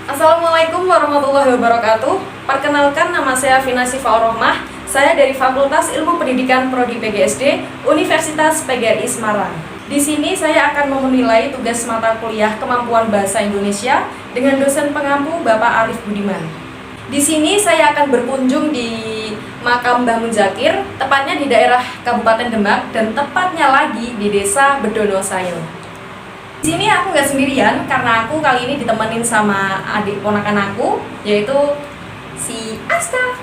Assalamualaikum warahmatullahi wabarakatuh. Perkenalkan, nama saya Vina Sifaorohmah. Saya dari Fakultas Ilmu Pendidikan Prodi PGSD Universitas PGRI Semarang. Di sini saya akan menilai tugas mata kuliah Kemampuan Bahasa Indonesia dengan dosen pengampu Bapak Arif Budiman. Di sini saya akan berkunjung di makam Mbah Munzakir, tepatnya di daerah Kabupaten Demak dan tepatnya lagi di Desa Bedonosayo. Di sini aku nggak sendirian karena aku kali ini ditemenin sama adik ponakan aku, yaitu si Aska.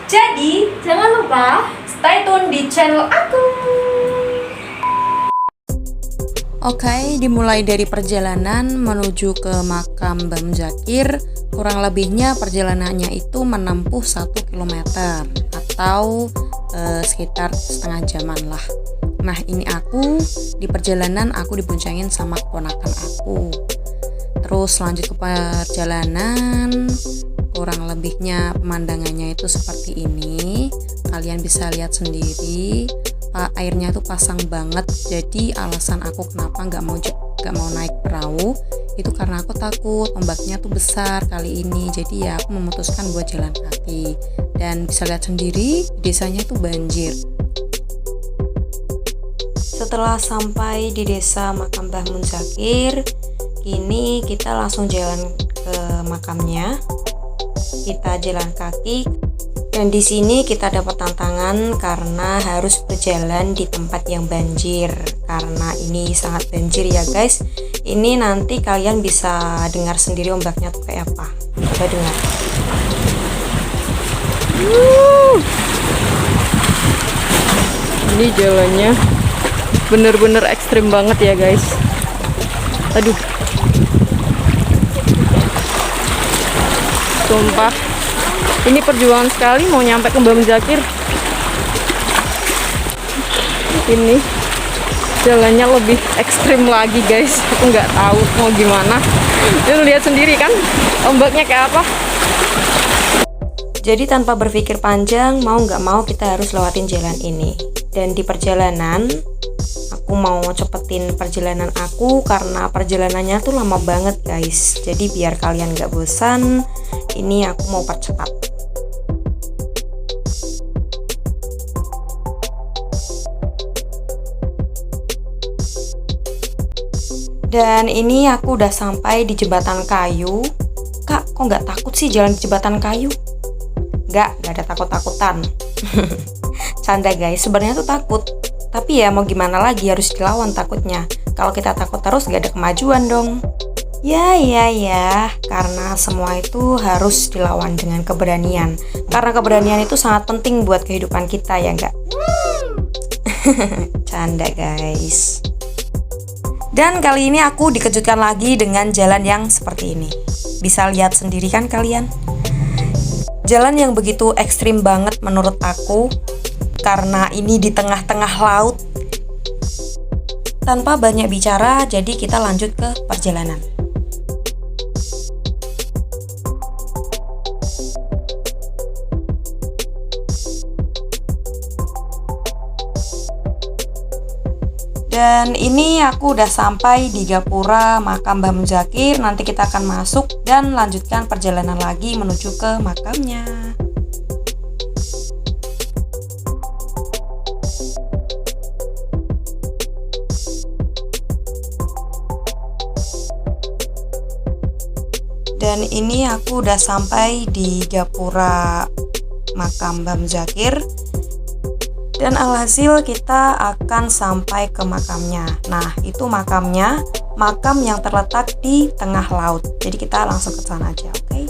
Jadi jangan lupa stay tune di channel aku. Oke, dimulai dari perjalanan menuju ke makam Mbah Munzakir. Kurang lebihnya perjalanannya itu menempuh 1 km atau sekitar setengah jaman lah. Nah, ini aku di perjalanan aku diboncengin sama keponakan aku. Terus lanjut ke perjalanan, kurang lebihnya pemandangannya itu seperti ini. Kalian bisa lihat sendiri, airnya tuh pasang banget. Jadi alasan aku kenapa nggak mau naik perahu itu karena aku takut ombaknya tuh besar kali ini. Jadi ya aku memutuskan buat jalan kaki. Dan bisa lihat sendiri, desanya tuh banjir. Setelah sampai di desa makam Mbah Munzakir, kini kita langsung jalan ke makamnya. Kita jalan kaki, dan di sini kita dapat tantangan karena harus berjalan di tempat yang banjir. Karena ini sangat banjir ya guys. Ini nanti kalian bisa dengar sendiri ombaknya tuh kayak apa. Coba dengar. Ini jalannya bener-bener ekstrim banget ya guys. Aduh, sumpah ini perjuangan sekali mau nyampe ke Mbah Munzakir. Ini jalannya lebih ekstrim lagi guys. Aku nggak tahu mau gimana. Lu lihat sendiri kan ombaknya kayak apa. Jadi tanpa berpikir panjang, mau nggak mau kita harus lewatin jalan ini. Dan di perjalanan aku mau cepetin perjalanan aku karena perjalanannya tuh lama banget guys. Jadi biar kalian gak bosan, ini aku mau percepat. Dan ini aku udah sampai di jembatan kayu. Kak, kok gak takut sih jalan di jembatan kayu? Gak ada takut-takutan. Canda guys, sebenarnya tuh takut. Tapi ya mau gimana lagi, harus dilawan takutnya. Kalau kita takut terus gak ada kemajuan dong. Ya, karena semua itu harus dilawan dengan keberanian. Karena keberanian itu sangat penting buat kehidupan kita ya enggak? Canda guys. Dan kali ini aku dikejutkan lagi dengan jalan yang seperti ini. Bisa lihat sendiri kan kalian? Jalan yang begitu ekstrim banget menurut aku. Karena ini di tengah-tengah laut. Tanpa banyak bicara, jadi kita lanjut ke perjalanan. Dan ini aku udah sampai di Gapura makam Mbah Munzakir. Nanti kita akan masuk dan lanjutkan perjalanan lagi menuju ke makamnya. Dan ini aku udah sampai di Gapura makam Mbah Munzakir. Dan alhasil kita akan sampai ke makamnya. Nah, itu makamnya, makam yang terletak di tengah laut. Jadi kita langsung ke sana aja, oke?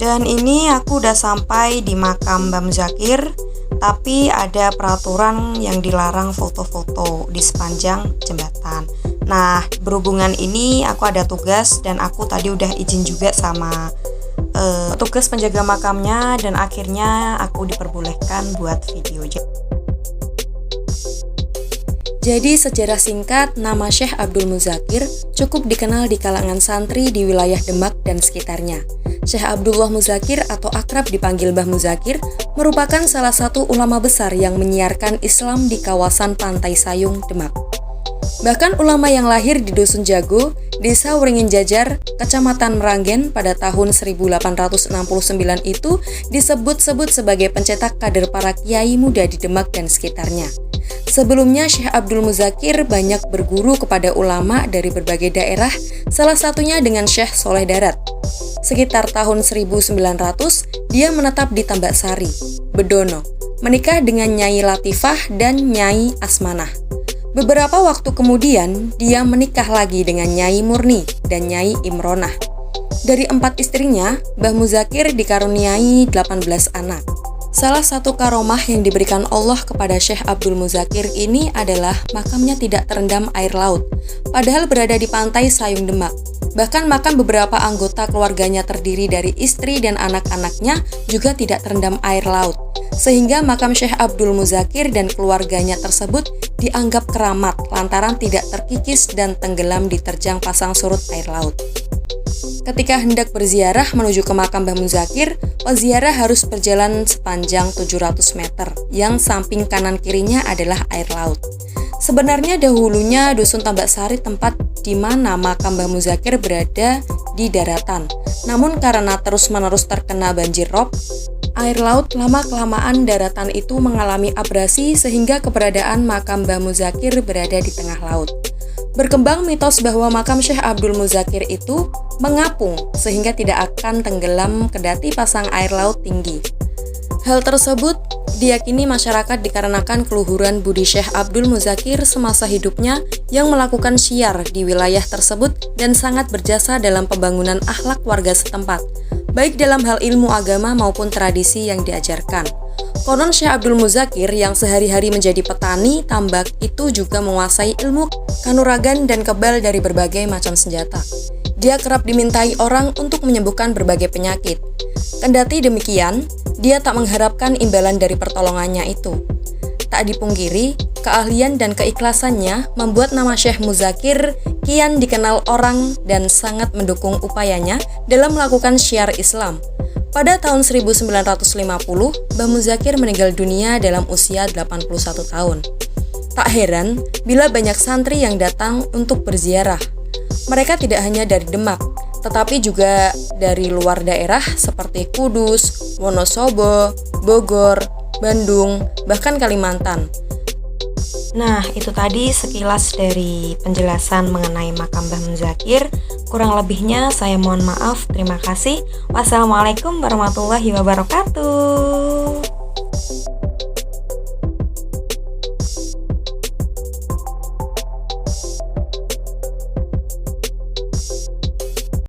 Dan ini aku udah sampai di makam Mbah Munzakir, tapi ada peraturan yang dilarang foto-foto di sepanjang jembatan. Nah, berhubungan ini aku ada tugas dan aku tadi udah izin juga sama tugas penjaga makamnya dan akhirnya aku diperbolehkan buat video. Jadi sejarah singkat, nama Syekh Abdul Muzakir cukup dikenal di kalangan santri di wilayah Demak dan sekitarnya. Syekh Abdullah Muzakir atau akrab dipanggil Mbah Muzakir merupakan salah satu ulama besar yang menyiarkan Islam di kawasan Pantai Sayung, Demak. Bahkan ulama yang lahir di Dusun Jago, Desa Wringin Jajar, Kecamatan Meranggen pada tahun 1869 itu disebut-sebut sebagai pencetak kader para kiai muda di Demak dan sekitarnya. Sebelumnya Syekh Abdul Muzakir banyak berguru kepada ulama dari berbagai daerah, salah satunya dengan Syekh Soleh Darat. Sekitar tahun 1900, dia menetap di Tambak Sari, Bedono, menikah dengan Nyai Latifah dan Nyai Asmanah. Beberapa waktu kemudian, dia menikah lagi dengan Nyai Murni dan Nyai Imronah. Dari 4 istrinya, Mbah Muzakir dikaruniai 18 anak. Salah satu karomah yang diberikan Allah kepada Syekh Abdul Muzakir ini adalah makamnya tidak terendam air laut, padahal berada di Pantai Sayung Demak. Bahkan makam beberapa anggota keluarganya terdiri dari istri dan anak-anaknya juga tidak terendam air laut. Sehingga makam Syekh Abdul Muzakir dan keluarganya tersebut dianggap keramat lantaran tidak terkikis dan tenggelam diterjang pasang surut air laut. Ketika hendak berziarah menuju ke makam Mbah Muzakir, peziarah harus berjalan sepanjang 700 meter, yang samping kanan kirinya adalah air laut. Sebenarnya dahulunya Dusun Tambak Sari tempat di mana makam Mbah Muzakir berada di daratan. Namun karena terus-menerus terkena banjir rob, air laut lama-kelamaan daratan itu mengalami abrasi sehingga keberadaan makam Mbah Muzakir berada di tengah laut. Berkembang mitos bahwa makam Syekh Abdul Muzakir itu mengapung sehingga tidak akan tenggelam kedati pasang air laut tinggi. Hal tersebut diyakini masyarakat dikarenakan keluhuran budi Syekh Abdul Muzakir semasa hidupnya yang melakukan syiar di wilayah tersebut dan sangat berjasa dalam pembangunan akhlak warga setempat, baik dalam hal ilmu agama maupun tradisi yang diajarkan. Konon Syekh Abdul Muzakir yang sehari-hari menjadi petani tambak itu juga menguasai ilmu kanuragan dan kebal dari berbagai macam senjata. Dia kerap dimintai orang untuk menyembuhkan berbagai penyakit. Kendati demikian, dia tak mengharapkan imbalan dari pertolongannya itu. Tak dipungkiri, keahlian dan keikhlasannya membuat nama Syekh Muzakir kian dikenal orang dan sangat mendukung upayanya dalam melakukan syiar Islam. Pada tahun 1950, Mbah Muzakir meninggal dunia dalam usia 81 tahun. Tak heran bila banyak santri yang datang untuk berziarah. Mereka tidak hanya dari Demak, tetapi juga dari luar daerah seperti Kudus, Wonosobo, Bogor, Bandung, bahkan Kalimantan. Nah, itu tadi sekilas dari penjelasan mengenai makam Mbah Muzakir. Kurang lebihnya saya mohon maaf. Terima kasih. Wassalamualaikum warahmatullahi wabarakatuh.